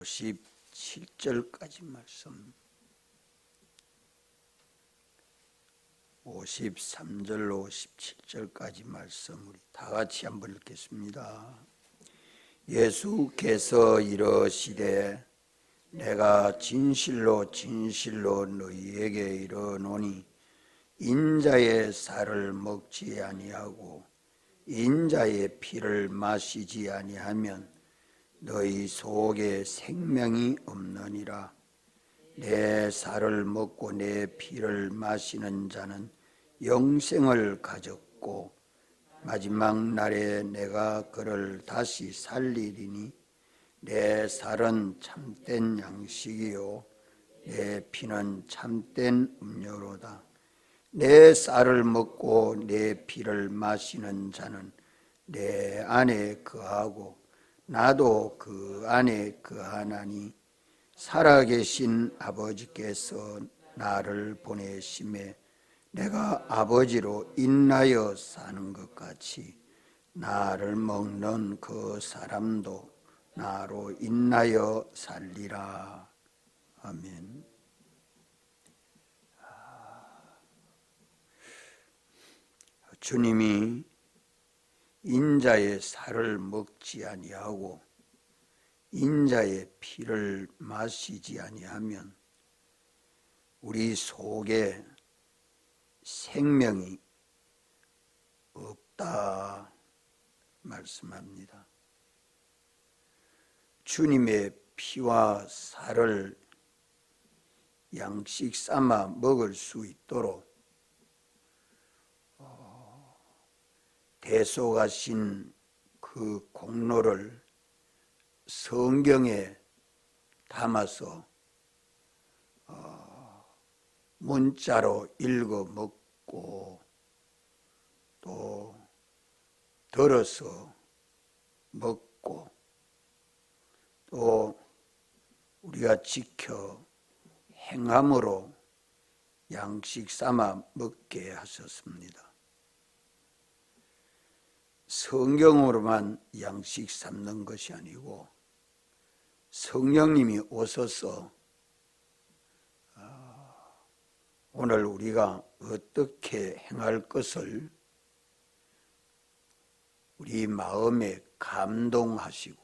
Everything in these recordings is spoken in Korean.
57절까지 말씀, 53절, 57절까지 말씀 우리 다 같이 한번 읽겠습니다. 예수께서 이르시되 내가 진실로 진실로 너희에게 이르노니 인자의 살을 먹지 아니하고 인자의 피를 마시지 아니하면 너희 속에 생명이 없느니라. 내 살을 먹고 내 피를 마시는 자는 영생을 가졌고 마지막 날에 내가 그를 다시 살리리니 내 살은 참된 양식이요 내 피는 참된 음료로다. 내 쌀을 먹고 내 피를 마시는 자는 내 안에 거하고 나도 그 안에 거하나니 살아계신 아버지께서 나를 보내심에 내가 아버지로 인하여 사는 것 같이 나를 먹는 그 사람도 나로 인하여 살리라. 아멘. 주님이 인자의 살을 먹지 아니하고 인자의 피를 마시지 아니하면 우리 속에 생명이 없다 말씀합니다. 주님의 피와 살을 양식 삼아 먹을 수 있도록 대속하신 그 공로를 성경에 담아서 문자로 읽어 먹고 또 들어서 먹고 또 우리가 지켜 행함으로 양식 삼아 먹게 하셨습니다. 성경으로만 양식 삼는 것이 아니고 성령님이 오셔서 오늘 우리가 어떻게 행할 것을 우리 마음에 감동하시고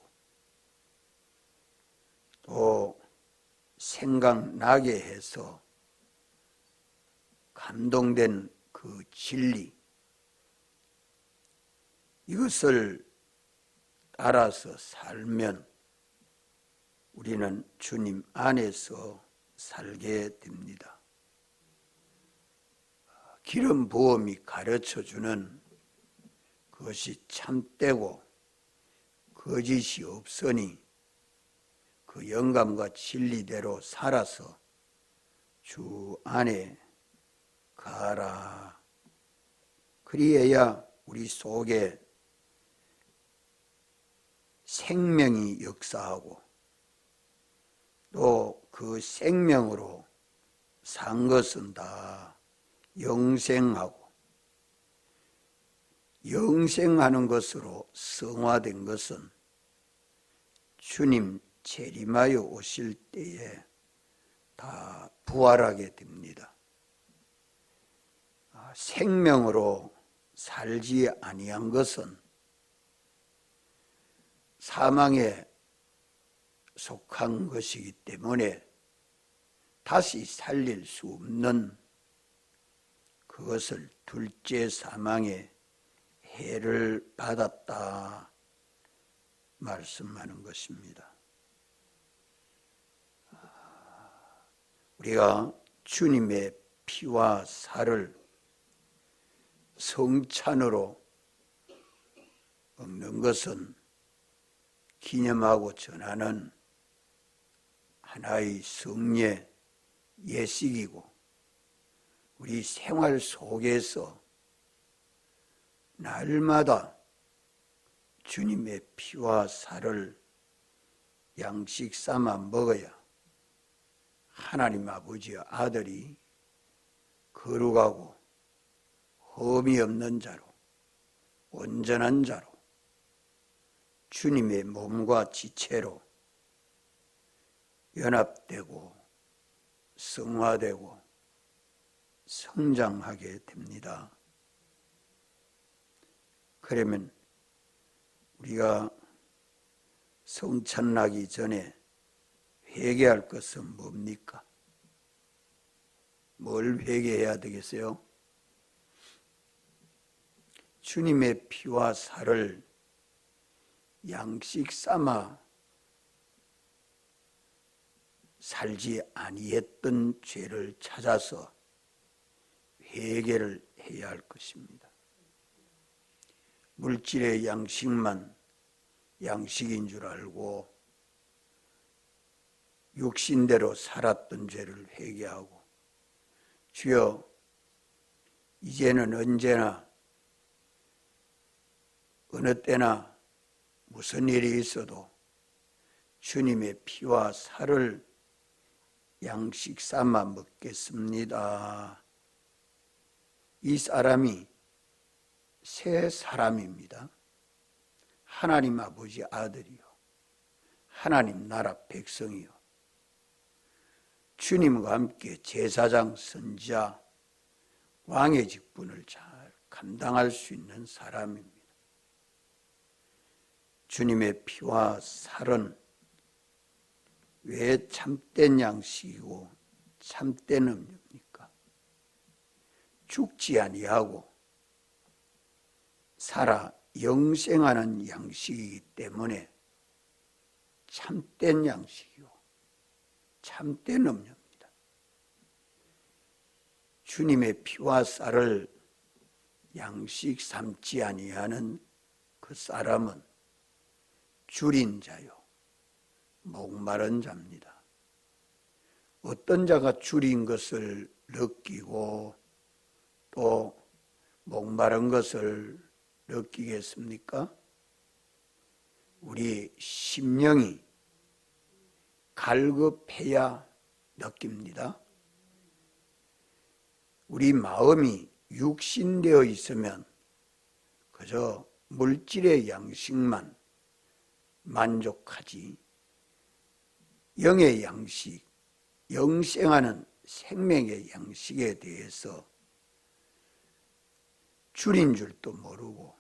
또 생각나게 해서 감동된 그 진리 이것을 따라서 살면 우리는 주님 안에서 살게 됩니다. 기름 부음이 가르쳐주는 그것이 참되고 거짓이 없으니 그 영감과 진리대로 살아서 주 안에 가라. 그리해야 우리 속에 생명이 역사하고 또 그 생명으로 산 것은 다 영생하고 영생하는 것으로 성화된 것은 주님 재림하여 오실 때에 다 부활하게 됩니다. 생명으로 살지 아니한 것은 사망에 속한 것이기 때문에 다시 살릴 수 없는 그것을 둘째 사망의 해를 받았다 말씀하는 것입니다. 우리가 주님의 피와 살을 성찬으로 먹는 것은 기념하고 전하는 하나의 성례 예식이고 우리 생활 속에서 날마다 주님의 피와 살을 양식 삼아 먹어야 하나님 아버지의 아들이 거룩하고 흠이 없는 자로 온전한 자로 주님의 몸과 지체로 연합되고 성화되고 성장하게 됩니다. 그러면 우리가 성찬나기 전에 회개할 것은 뭡니까? 뭘 회개해야 되겠어요? 주님의 피와 살을 양식 삼아 살지 아니했던 죄를 찾아서 회개를 해야 할 것입니다. 물질의 양식만 양식인 줄 알고 육신대로 살았던 죄를 회개하고, 주여 이제는 언제나 어느 때나 무슨 일이 있어도 주님의 피와 살을 양식 삼아 먹겠습니다. 이 사람이 새 사람입니다. 하나님 아버지 아들이요, 하나님 나라 백성이요, 주님과 함께 제사장, 선지자, 왕의 직분을 잘 감당할 수 있는 사람입니다. 주님의 피와 살은 왜 참된 양식이고 참된 음료입니까? 죽지 아니하고 살아 영생하는 양식이기 때문에 참된 양식이고 참된 음료입니다. 주님의 피와 쌀을 양식 삼지 아니하는 그 사람은 줄인 자요, 목마른 자입니다. 어떤 자가 줄인 것을 느끼고 또 목마른 것을 느끼겠습니까? 우리 심령이 갈급해야 느낍니다. 우리 마음이 육신되어 있으면 그저 물질의 양식만 만족하지, 영의 양식, 영생하는 생명의 양식에 대해서 줄인 줄도 모르고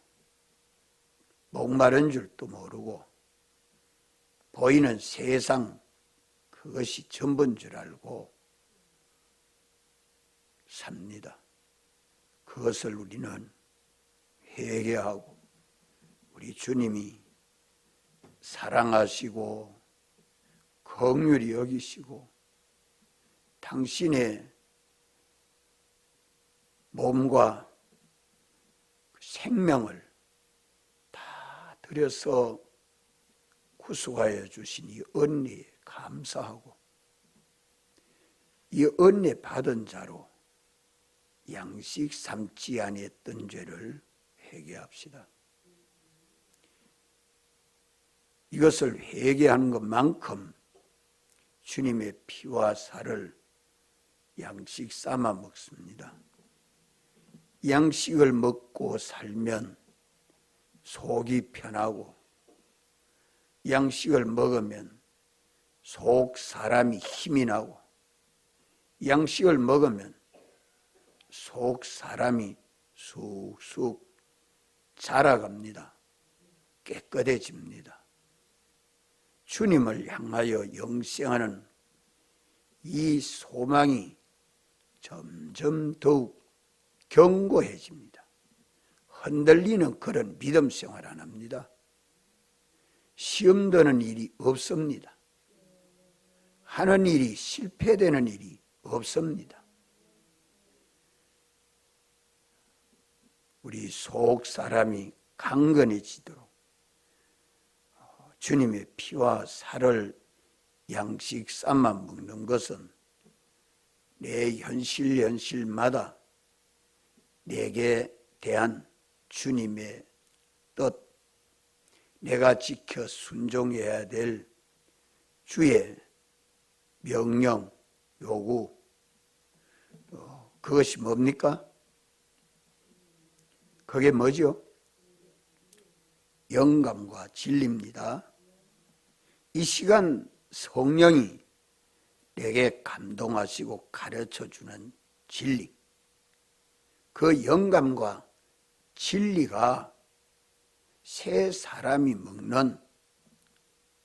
목마른 줄도 모르고 보이는 세상, 그것이 전부인 줄 알고 삽니다. 그것을 우리는 회개하고 우리 주님이 사랑하시고 긍휼히 여기시고 당신의 몸과 생명을 다 들여서 구속하여 주신 이 은혜에 감사하고 이 은혜 받은 자로 양식 삼지 아니했던 죄를 회개합시다. 이것을 회개하는 것만큼 주님의 피와 살을 양식 삼아 먹습니다. 양식을 먹고 살면 속이 편하고 양식을 먹으면 속 사람이 힘이 나고 양식을 먹으면 속 사람이 쑥쑥 자라갑니다. 깨끗해집니다. 주님을 향하여 영생하는 이 소망이 점점 더욱 견고해집니다. 흔들리는 그런 믿음 생활 안 합니다. 시험 드는 일이 없습니다. 하는 일이 실패되는 일이 없습니다. 우리 속 사람이 강건해지도록 주님의 피와 살을 양식 삼아 먹는 것은 내 현실마다 내게 대한 주님의 뜻, 내가 지켜 순종해야 될 주의 명령, 요구, 그것이 뭡니까? 그게 뭐죠? 영감과 진리입니다. 이 시간 성령이 내게 감동하시고 가르쳐주는 진리, 그 영감과 진리가 새 사람이 먹는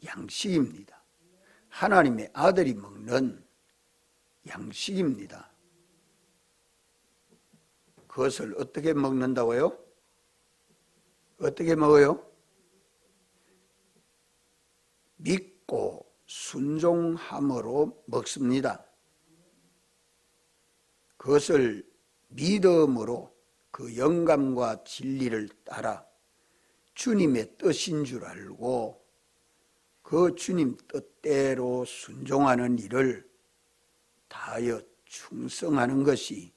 양식입니다. 하나님의 아들이 먹는 양식입니다. 그것을 어떻게 먹는다고요? 어떻게 먹어요? 믿고 순종함으로 먹습니다. 그것을 믿음으로 그 영감과 진리를 따라 주님의 뜻인 줄 알고 그 주님 뜻대로 순종하는 일을 다하여 충성하는 것이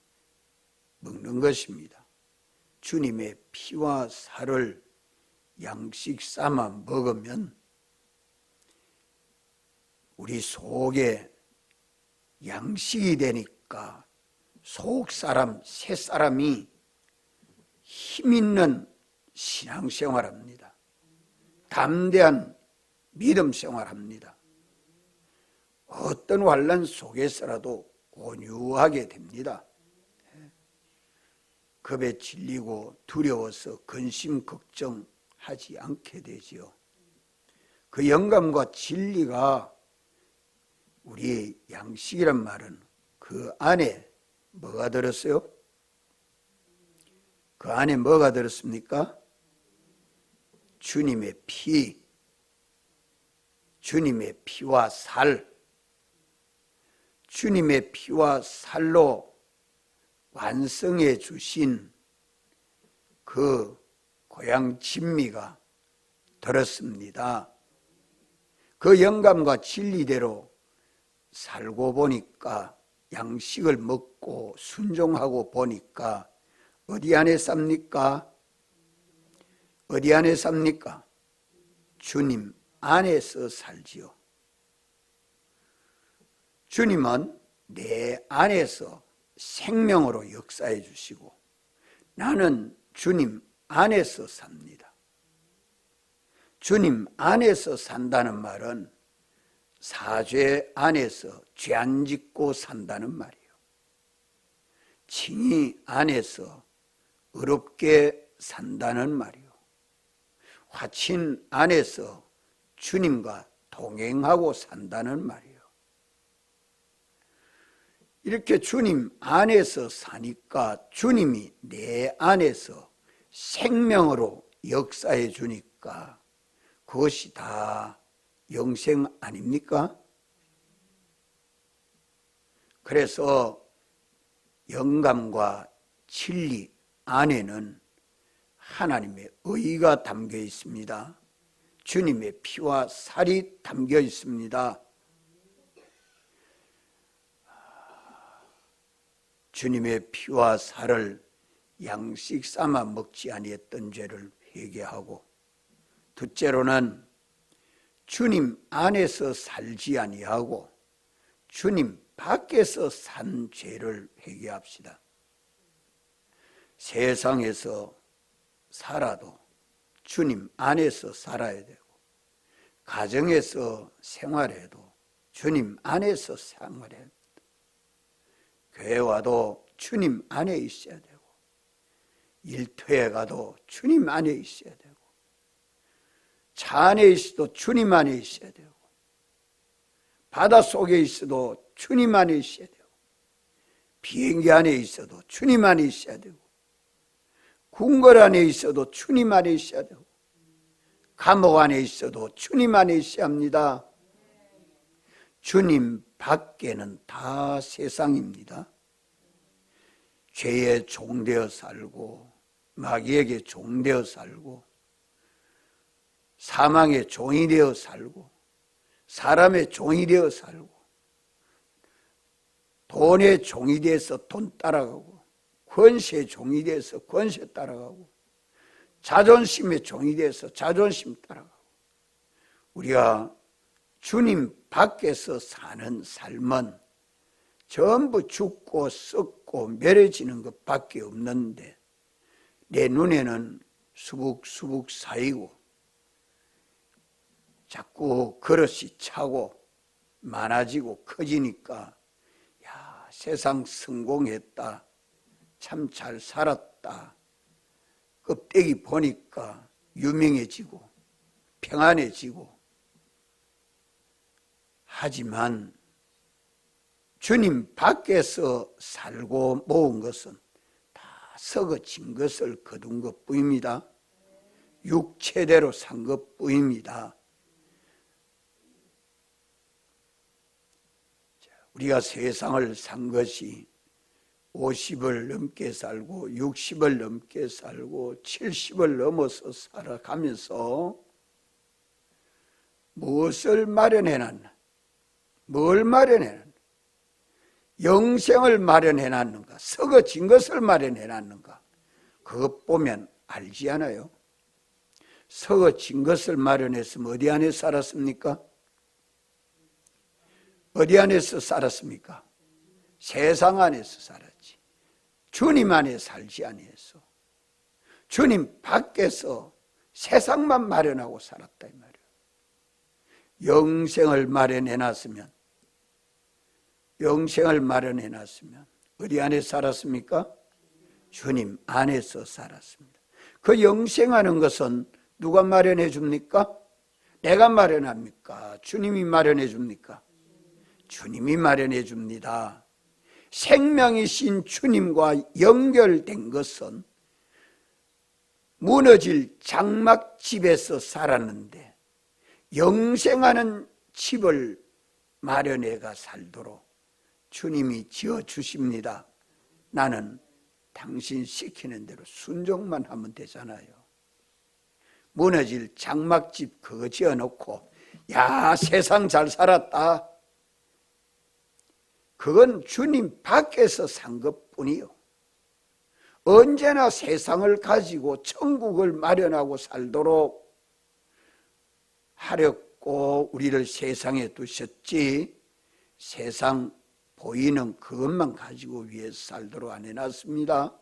먹는 것입니다. 주님의 피와 살을 양식 삼아 먹으면 우리 속에 양식이 되니까 속사람, 새사람이 힘있는 신앙생활합니다. 담대한 믿음생활합니다. 어떤 환난 속에서라도 온유하게 됩니다. 겁에 질리고 두려워서 근심 걱정하지 않게 되지요. 그 영감과 진리가 우리의 양식이란 말은 그 안에 뭐가 들었어요? 그 안에 뭐가 들었습니까? 주님의 피, 주님의 피와 살, 주님의 피와 살로 완성해 주신 그 고향 진미가 들었습니다. 그 영감과 진리대로 살고 보니까, 양식을 먹고 순종하고 보니까 어디 안에 삽니까? 어디 안에 삽니까? 주님 안에서 살지요. 주님은 내 안에서 생명으로 역사해 주시고 나는 주님 안에서 삽니다. 주님 안에서 산다는 말은 사죄 안에서 죄 안 짓고 산다는 말이에요. 칭의 안에서 의롭게 산다는 말이에요. 화친 안에서 주님과 동행하고 산다는 말이에요. 이렇게 주님 안에서 사니까 주님이 내 안에서 생명으로 역사해 주니까 그것이 다 영생 아닙니까? 그래서 영감과 진리 안에는 하나님의 의가 담겨 있습니다. 주님의 피와 살이 담겨 있습니다. 주님의 피와 살을 양식 삼아 먹지 아니했던 죄를 회개하고, 둘째로는 주님 안에서 살지 아니하고 주님 밖에서 산 죄를 회개합시다. 세상에서 살아도 주님 안에서 살아야 되고, 가정에서 생활해도 주님 안에서 생활해야 됩니다. 교회 와도 주님 안에 있어야 되고, 일터에 가도 주님 안에 있어야 되고, 차 안에 있어도 주님 안에 있어야 되고, 바닷속에 있어도 주님 안에 있어야 되고, 비행기 안에 있어도 주님 안에 있어야 되고, 궁궐 안에 있어도 주님 안에 있어야 되고, 감옥 안에 있어도 주님 안에 있어야 합니다. 주님 밖에는 다 세상입니다. 죄에 종되어 살고, 마귀에게 종되어 살고, 사망의 종이 되어 살고, 사람의 종이 되어 살고, 돈의 종이 되어서 돈 따라가고, 권세의 종이 되어서 권세 따라가고, 자존심의 종이 되어서 자존심 따라가고, 우리가 주님 밖에서 사는 삶은 전부 죽고 썩고 멸해지는 것밖에 없는데, 내 눈에는 수북수북 쌓이고 자꾸 그릇이 차고 많아지고 커지니까 야, 세상 성공했다, 참 잘 살았다, 껍데기 보니까 유명해지고 평안해지고. 하지만 주님 밖에서 살고 모은 것은 다 썩어진 것을 거둔 것뿐입니다. 육체대로 산 것뿐입니다. 우리가 세상을 산 것이 50을 넘게 살고 60을 넘게 살고 70을 넘어서 살아가면서 무엇을 마련해놨나? 뭘 마련해놨나? 영생을 마련해놨는가? 썩어진 것을 마련해놨는가? 그것 보면 알지 않아요? 썩어진 것을 마련했으면 어디 안에 살았습니까? 어디 안에서 살았습니까? 세상 안에서 살았지. 주님 안에 살지 아니했어. 주님 밖에서 세상만 마련하고 살았다 이 말이에요. 영생을 마련해놨으면 어디 안에 살았습니까? 주님 안에서 살았습니다. 그 영생하는 것은 누가 마련해 줍니까? 내가 마련합니까? 주님이 마련해 줍니까? 주님이 마련해 줍니다. 생명이신 주님과 연결된 것은 무너질 장막집에서 살았는데 영생하는 집을 마련해가 살도록 주님이 지어주십니다. 나는 당신 시키는 대로 순종만 하면 되잖아요. 무너질 장막집 그거 지어놓고 야, 세상 잘 살았다. 그건 주님 밖에서 산 것뿐이요. 언제나 세상을 가지고 천국을 마련하고 살도록 하렵고 우리를 세상에 두셨지, 세상 보이는 그것만 가지고 위해서 살도록 안 해놨습니다.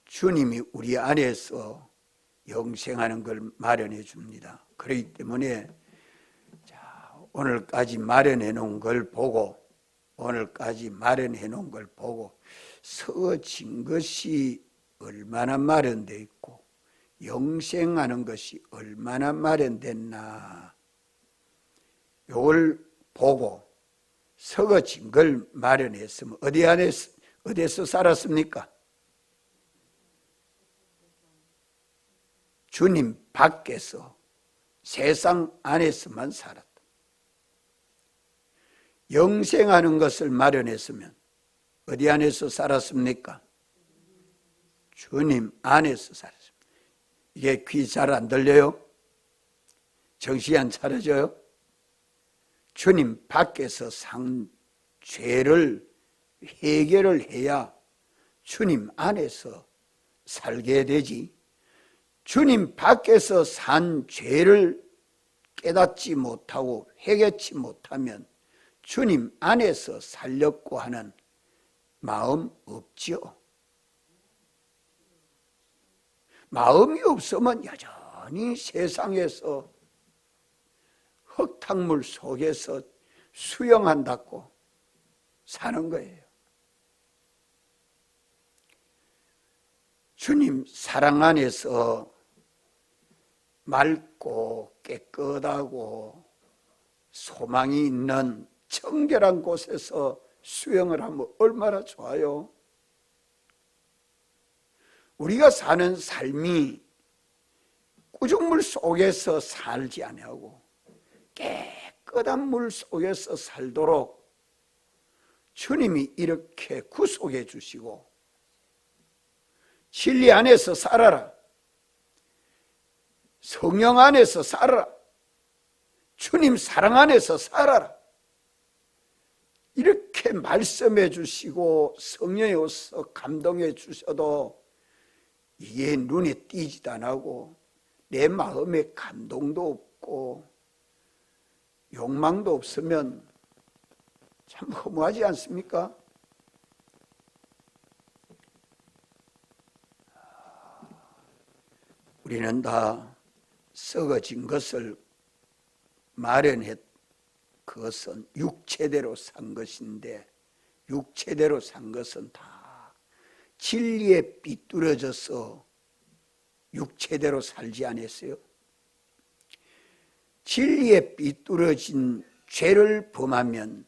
주님이 우리 안에서 영생하는 걸 마련해 줍니다. 그렇기 때문에 오늘까지 마련해 놓은 걸 보고 썩어진 것이 얼마나 마련되어 있고 영생하는 것이 얼마나 마련됐나, 이걸 보고 썩어진 걸 마련했으면 어디에서 살았습니까? 주님 밖에서 세상 안에서만 살았다. 영생하는 것을 마련했으면 어디 안에서 살았습니까? 주님 안에서 살았습니다. 이게 귀 잘 안 들려요? 정신이 안 차려져요? 주님 밖에서 산 죄를 해결을 해야 주님 안에서 살게 되지. 주님 밖에서 산 죄를 깨닫지 못하고 해결치 못하면 주님 안에서 살려고 하는 마음 없지요. 마음이 없으면 여전히 세상에서 흙탕물 속에서 수영한다고 사는 거예요. 주님 사랑 안에서 맑고 깨끗하고 소망이 있는 청결한 곳에서 수영을 하면 얼마나 좋아요. 우리가 사는 삶이 꾸중물 속에서 살지 아니하고 깨끗한 물 속에서 살도록 주님이 이렇게 구속해 주시고, 진리 안에서 살아라, 성령 안에서 살아라, 주님 사랑 안에서 살아라, 이렇게 말씀해 주시고 성령에 오셔서 감동해 주셔도 이게 눈에 띄지도 않고 내 마음에 감동도 없고 욕망도 없으면 참 허무하지 않습니까? 우리는 다 썩어진 것을 마련했, 그것은 육체대로 산 것인데, 육체대로 산 것은 다 진리에 삐뚤어져서 육체대로 살지 않았어요. 진리에 삐뚤어진 죄를 범하면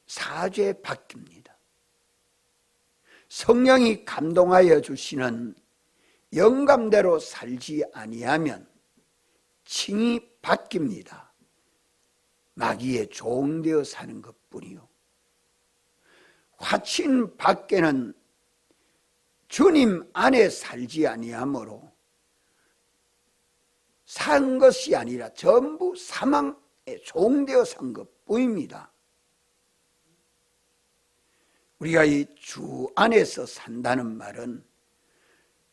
사죄 바뀝니다. 성령이 감동하여 주시는 영감대로 살지 아니하면 칭이 바뀝니다. 마귀의 종되어 사는 것뿐이요. 화친 밖에는 주님 안에 살지 아니하므로 산 것이 아니라 전부 사망의 종되어 산 것뿐입니다. 우리가 이 주 안에서 산다는 말은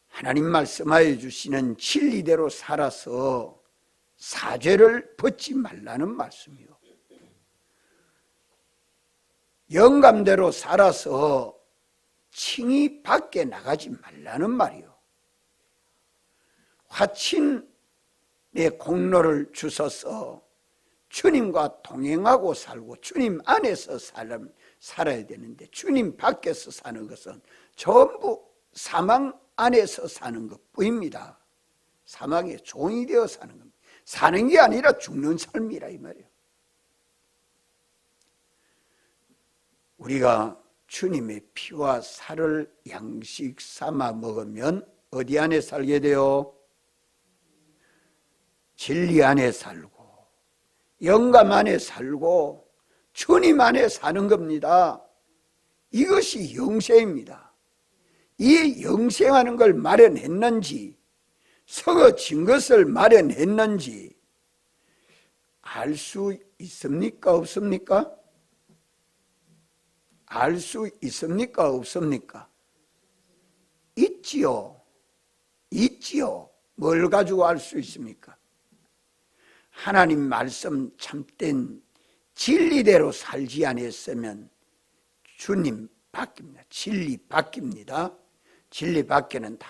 하나님 말씀하여 주시는 진리대로 살아서 사죄를 벗지 말라는 말씀이요. 영감대로 살아서 칭이 밖에 나가지 말라는 말이요. 화친의 공로를 주셔서 주님과 동행하고 살고 주님 안에서 살아야 되는데, 주님 밖에서 사는 것은 전부 사망 안에서 사는 것뿐입니다. 사망의 종이 되어 사는 겁니다. 사는 게 아니라 죽는 삶이라 이 말이에요. 우리가 주님의 피와 살을 양식 삼아 먹으면 어디 안에 살게 돼요? 진리 안에 살고 영감 안에 살고 주님 안에 사는 겁니다. 이것이 영생입니다. 이 영생하는 걸 마련했는지, 썩어진 것을 마련했는지 알 수 있습니까? 없습니까? 알 수 있습니까? 없습니까? 있지요. 있지요. 뭘 가지고 알 수 있습니까? 하나님 말씀 참된 진리대로 살지 않았으면 주님 바뀝니다. 진리 바뀝니다. 진리 밖에는 다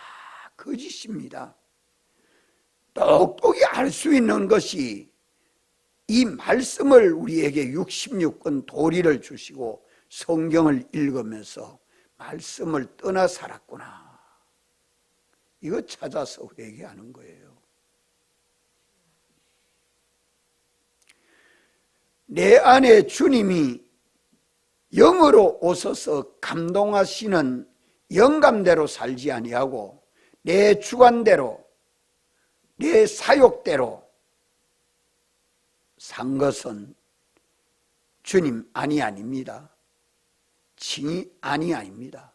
거짓입니다. 똑똑히 알 수 있는 것이 이 말씀을 우리에게 66권 도리를 주시고 성경을 읽으면서 말씀을 떠나 살았구나. 이거 찾아서 회개하는 거예요. 내 안에 주님이 영으로 오셔서 감동하시는 영감대로 살지 아니하고 내 주관대로, 내 사욕대로 산 것은 주님 안이 아닙니다. 칭이 안이 아닙니다.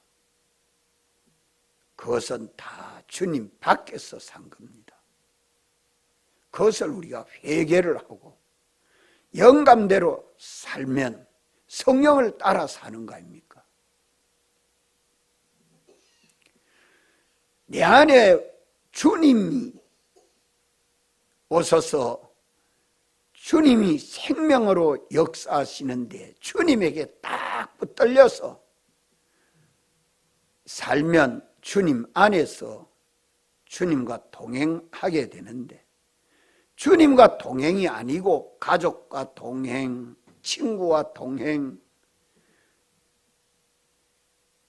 그것은 다 주님 밖에서 산 겁니다. 그것을 우리가 회개를 하고 영감대로 살면 성령을 따라 사는 거 아닙니까? 내 안에 주님이 오셔서 주님이 생명으로 역사하시는데 주님에게 딱 붙들려서 살면 주님 안에서 주님과 동행하게 되는데, 주님과 동행이 아니고 가족과 동행, 친구와 동행,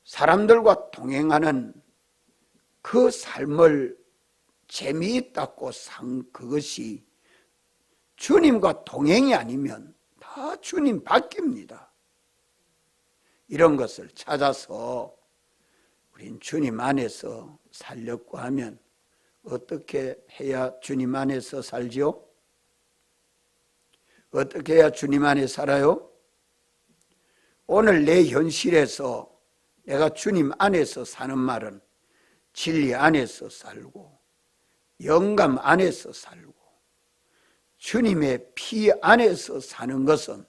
사람들과 동행하는 그 삶을 재미있다고 산 그것이 주님과 동행이 아니면 다 주님 밖입니다. 이런 것을 찾아서 우린 주님 안에서 살려고 하면 어떻게 해야 주님 안에서 살지요? 어떻게 해야 주님 안에 살아요? 오늘 내 현실에서 내가 주님 안에서 사는 말은 진리 안에서 살고 영감 안에서 살고 주님의 피 안에서 사는 것은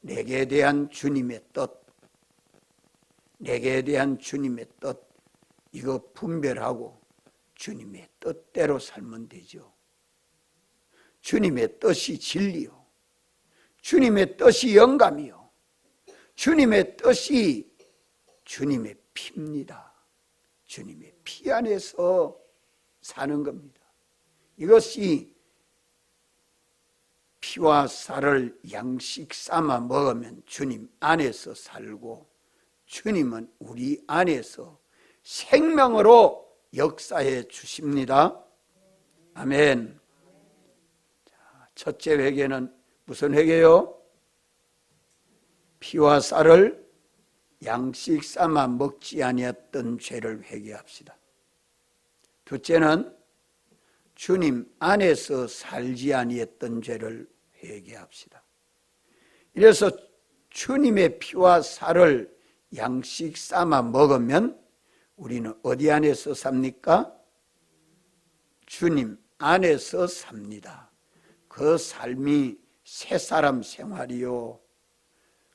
내게 대한 주님의 뜻, 내게 대한 주님의 뜻, 이거 분별하고 주님의 뜻대로 살면 되죠. 주님의 뜻이 진리요, 주님의 뜻이 영감이요, 주님의 뜻이 주님의 피입니다. 주님의 피 안에서 사는 겁니다. 이것이 피와 살을 양식 삼아 먹으면 주님 안에서 살고 주님은 우리 안에서 생명으로 역사해 주십니다. 아멘. 첫째 회개는 무슨 회개요? 피와 쌀을 양식 삼아 먹지 아니했던 죄를 회개합시다. 둘째는 주님 안에서 살지 아니했던 죄를 회개합시다. 이래서 주님의 피와 살을 양식 삼아 먹으면 우리는 어디 안에서 삽니까? 주님 안에서 삽니다. 그 삶이 새 사람 생활이요,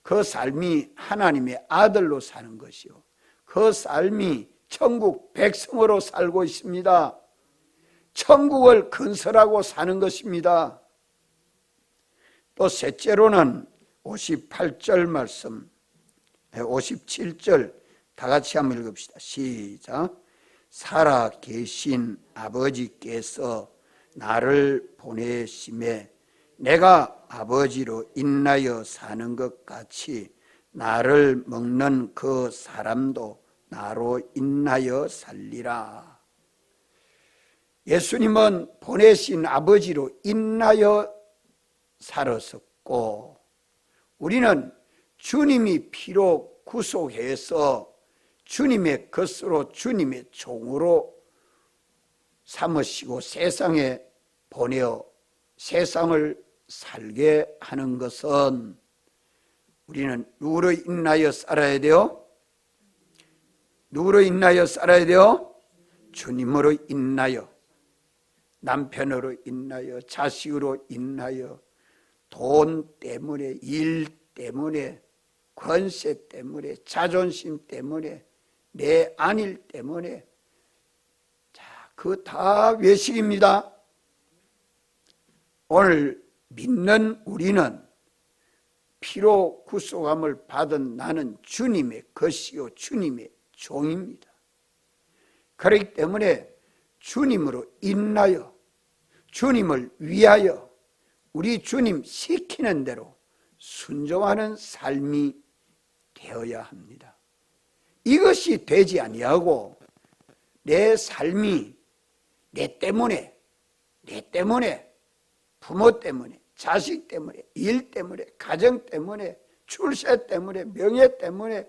그 삶이 하나님의 아들로 사는 것이요, 그 삶이 천국 백성으로 살고 있습니다. 천국을 건설하고 사는 것입니다. 또 셋째로는 58절 말씀, 57절 다 같이 한번 읽읍시다. 시작. 살아 계신 아버지께서 나를 보내심에 내가 아버지로 인하여 사는 것 같이 나를 먹는 그 사람도 나로 인하여 살리라. 예수님은 보내신 아버지로 인하여 살았었고, 우리는 주님이 피로 구속해서 주님의 것으로 주님의 종으로 삼으시고 세상에 보내어 세상을 살게 하는 것은 우리는 누구로 인하여 살아야 돼요? 누구로 인하여 살아야 돼요? 주님으로 인하여, 남편으로 인하여, 자식으로 인하여, 돈 때문에, 일 때문에, 권세 때문에, 자존심 때문에, 내 안일 때문에, 자, 그거 다 외식입니다. 오늘 믿는 우리는 피로 구속함을 받은 나는 주님의 것이요 주님의 종입니다. 그렇기 때문에 주님으로 인하여, 주님을 위하여 우리 주님 시키는 대로 순종하는 삶이 되어야 합니다. 이것이 되지 아니하고 내 삶이 내 때문에 부모 때문에, 자식 때문에, 일 때문에, 가정 때문에, 출세 때문에, 명예 때문에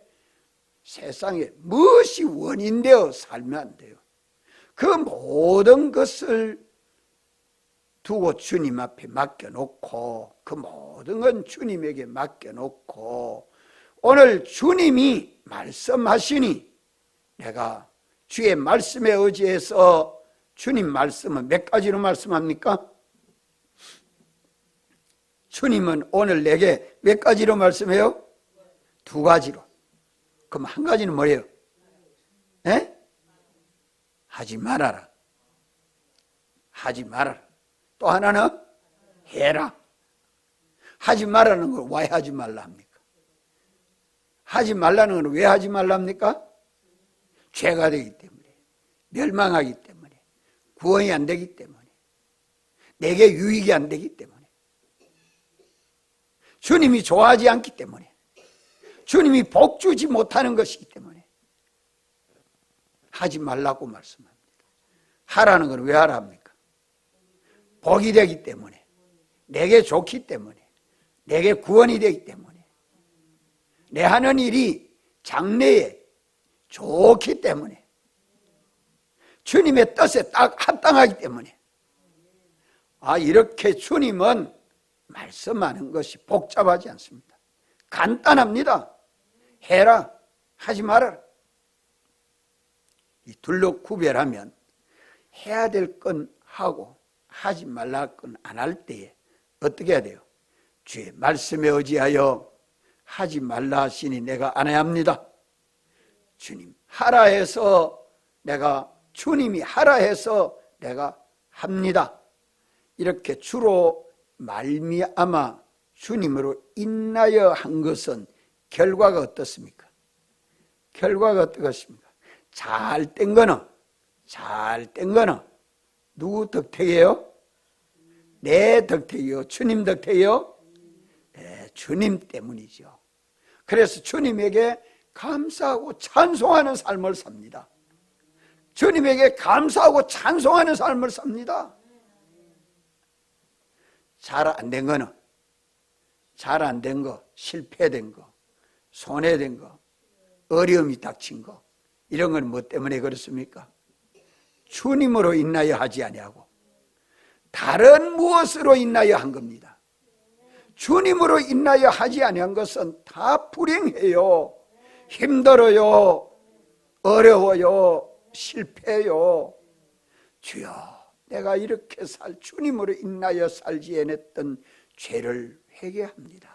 세상에 무엇이 원인되어 살면 안 돼요. 그 모든 것을 두고 주님 앞에 맡겨놓고, 그 모든 건 주님에게 맡겨놓고, 오늘 주님이 말씀하시니 내가 주의 말씀에 의지해서, 주님 말씀은 몇 가지로 말씀합니까? 주님은 오늘 내게 몇 가지로 말씀해요? 두 가지로. 그럼 한 가지는 뭐예요? 에? 하지 말아라. 하지 말아라. 또 하나는 해라. 하지 말라는 걸 왜 하지 말라 합니까? 하지 말라는 건 왜 하지 말라 합니까? 죄가 되기 때문에, 멸망하기 때문에, 구원이 안 되기 때문에, 내게 유익이 안 되기 때문에, 주님이 좋아하지 않기 때문에, 주님이 복 주지 못하는 것이기 때문에 하지 말라고 말씀합니다. 하라는 건 왜 하라 합니까? 복이 되기 때문에, 내게 좋기 때문에, 내게 구원이 되기 때문에, 내 하는 일이 장래에 좋기 때문에, 주님의 뜻에 딱 합당하기 때문에. 이렇게 주님은 말씀하는 것이 복잡하지 않습니다. 간단합니다. 해라, 하지 말아라. 이 둘로 구별하면 해야 될 건 하고 하지 말라 건 안 할 때에 어떻게 해야 돼요? 주의 말씀에 의지하여 하지 말라 하시니 내가 안 해야 합니다. 주님 하라 해서 내가, 주님이 하라 해서 내가 합니다. 이렇게 주로 말미암아 주님으로 인하여 한 것은 결과가 어떻습니까? 결과가 어떻습니까? 잘 된 거는 누구 덕택이에요? 내 덕택이요? 주님 덕택이요? 네, 주님 때문이죠. 그래서 주님에게 감사하고 찬송하는 삶을 삽니다. 주님에게 감사하고 찬송하는 삶을 삽니다. 잘 안 된 거는, 잘 안 된 거, 실패된 거, 손해된 거, 어려움이 닥친 거, 이런 건 뭐 때문에 그렇습니까? 주님으로 인하여 하지 아니하고 다른 무엇으로 인하여 한 겁니다. 주님으로 인하여 하지 아니한 것은 다 불행해요. 힘들어요. 어려워요. 실패해요. 주여, 내가 이렇게 주님으로 인하여 살지 않았던 죄를 회개합니다.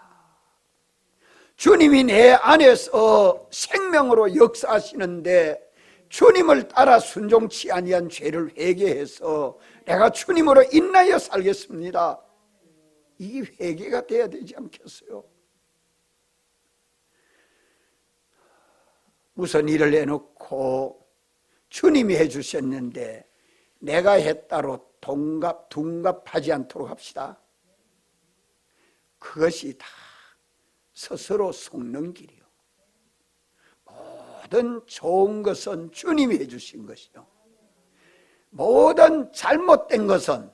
주님이 내 안에서 생명으로 역사하시는데 주님을 따라 순종치 아니한 죄를 회개해서 내가 주님으로 인하여 살겠습니다. 이 회개가 돼야 되지 않겠어요? 우선 일을 해놓고 주님이 해주셨는데 내가 했다로 둔갑하지 않도록 합시다. 그것이 다 스스로 속는 길이요. 모든 좋은 것은 주님이 해주신 것이요. 모든 잘못된 것은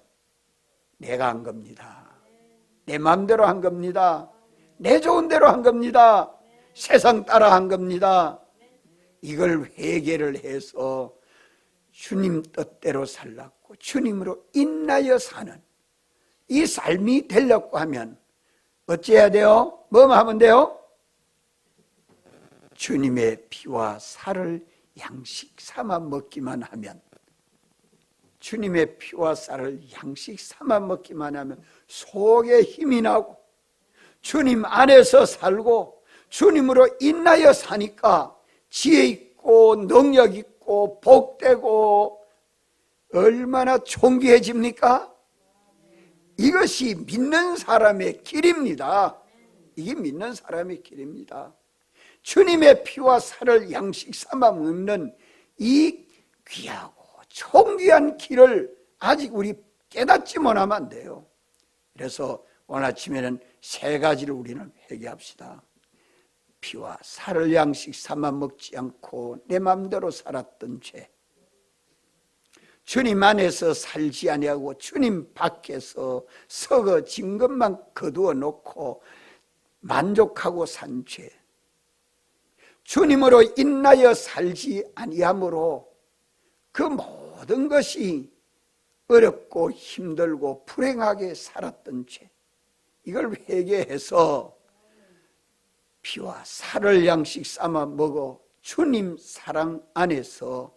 내가 한 겁니다. 내 마음대로 한 겁니다. 내 좋은 대로 한 겁니다. 세상 따라 한 겁니다. 이걸 회개를 해서 주님 뜻대로 살라고 주님으로 인하여 사는 이 삶이 되려고 하면 어찌해야 돼요? 뭐만 하면 돼요? 주님의 피와 살을 양식 삼아 먹기만 하면, 주님의 피와 쌀을 양식 삼아 먹기만 하면 속에 힘이 나고 주님 안에서 살고 주님으로 인하여 사니까 지혜 있고 능력 있고 복되고 얼마나 존귀해집니까? 이것이 믿는 사람의 길입니다. 이게 믿는 사람의 길입니다. 주님의 피와 살을 양식 삼아 먹는 이 귀하고 존귀한 길을 아직 우리 깨닫지 못하면 안 돼요. 그래서 오늘 아침에는 세 가지를 우리는 회개합시다. 피와 살을 양식 삼아 먹지 않고 내 마음대로 살았던 죄, 주님 안에서 살지 아니하고 주님 밖에서 썩어진 것만 거두어 놓고 만족하고 산 죄, 주님으로 인하여 살지 아니하므로 그 모든 것이 어렵고 힘들고 불행하게 살았던 죄, 이걸 회개해서 피와 살을 양식 삼아 먹어 주님 사랑 안에서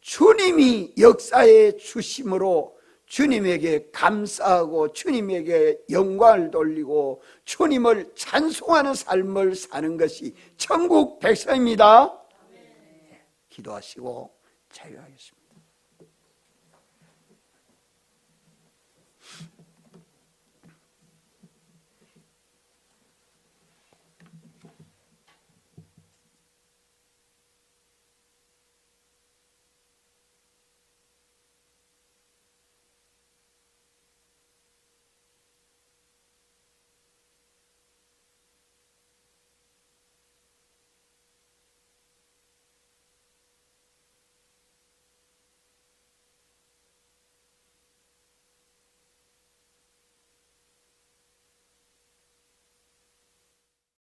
주님이 역사해 주심으로 주님에게 감사하고 주님에게 영광을 돌리고 주님을 찬송하는 삶을 사는 것이 천국 백성입니다. 기도하시고 자유하겠습니다.